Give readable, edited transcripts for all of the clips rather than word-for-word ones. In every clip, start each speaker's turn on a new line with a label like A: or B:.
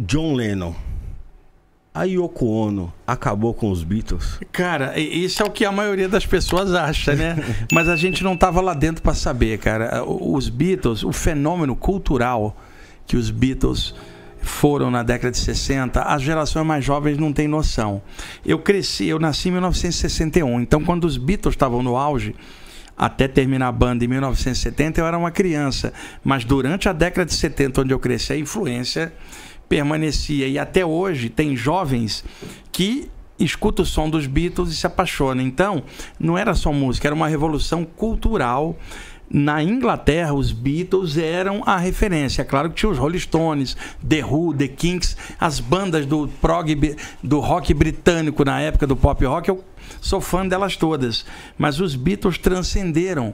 A: John Lennon, a Yoko Ono acabou com os Beatles?
B: Cara, isso é o que a maioria das pessoas acha, né? Mas a gente não tava lá dentro para saber, cara. Os Beatles, o fenômeno cultural que os Beatles foram na década de 60, as gerações mais jovens não têm noção. Eu nasci em 1961, então quando os Beatles estavam no auge, até terminar a banda em 1970, eu era uma criança. Mas durante a década de 70, onde eu cresci, a influência permanecia. E até hoje tem jovens que escutam o som dos Beatles e se apaixonam. Então, não era só música, era uma revolução cultural. Na Inglaterra, os Beatles eram a referência. Claro que tinha os Rolling Stones, The Who, The Kinks, as bandas do rock britânico na época do pop rock. Eu sou fã delas todas. Mas os Beatles transcenderam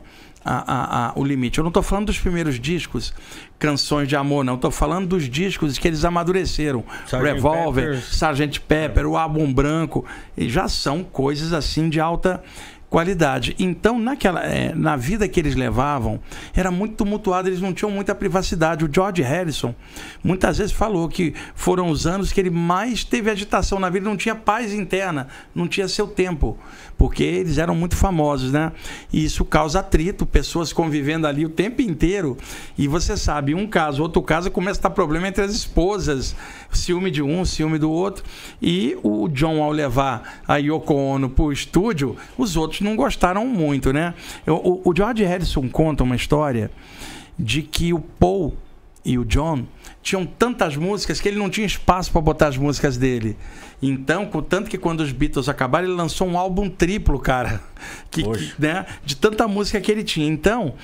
B: o limite. Eu não estou falando dos primeiros discos, canções de amor, não. Estou falando dos discos que eles amadureceram. Revolver, Sgt. Pepper, o Álbum Branco. E já são coisas assim de alta qualidade. Então, na vida que eles levavam, era muito tumultuado, eles não tinham muita privacidade. O George Harrison muitas vezes falou que foram os anos que ele mais teve agitação na vida, não tinha paz interna, não tinha seu tempo, porque eles eram muito famosos, né? E isso causa atrito, pessoas convivendo ali o tempo inteiro, e você sabe, um caso, outro caso, começa a dar problema entre as esposas, ciúme de um, ciúme do outro, e o John, ao levar a Yoko Ono pro estúdio, os outros não gostaram muito, né? O George Harrison conta uma história de que o Paul e o John tinham tantas músicas que ele não tinha espaço para botar as músicas dele. Então, tanto que quando os Beatles acabaram, ele lançou um álbum triplo, cara, né, de tanta música que ele tinha. Então,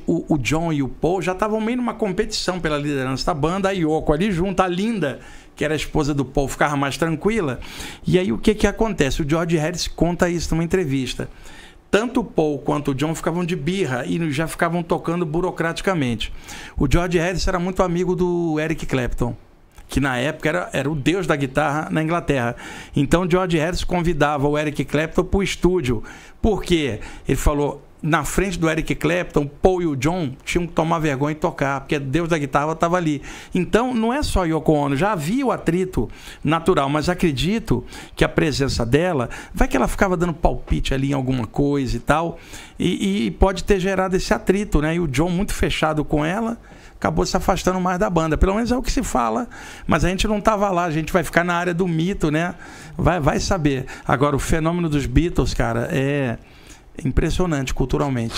B: o John e o Paul já estavam meio numa competição pela liderança da banda, a Yoko ali junto, a Linda, que era a esposa do Paul, ficava mais tranquila. E aí o que acontece? O George Harrison conta isso numa entrevista. Tanto o Paul quanto o John ficavam de birra e já ficavam tocando burocraticamente. O George Harrison era muito amigo do Eric Clapton, que na época era o deus da guitarra na Inglaterra. Então o George Harrison convidava o Eric Clapton para o estúdio. Por quê? Ele falou, na frente do Eric Clapton, Paul e o John tinham que tomar vergonha e tocar, porque Deus da guitarra estava ali. Então, não é só Yoko Ono, já havia o atrito natural, mas acredito que a presença dela, vai que ela ficava dando palpite ali em alguma coisa e tal, e pode ter gerado esse atrito, né? E o John, muito fechado com ela, acabou se afastando mais da banda. Pelo menos é o que se fala, mas a gente não estava lá, a gente vai ficar na área do mito, né? Vai saber. Agora, o fenômeno dos Beatles, cara, é impressionante culturalmente.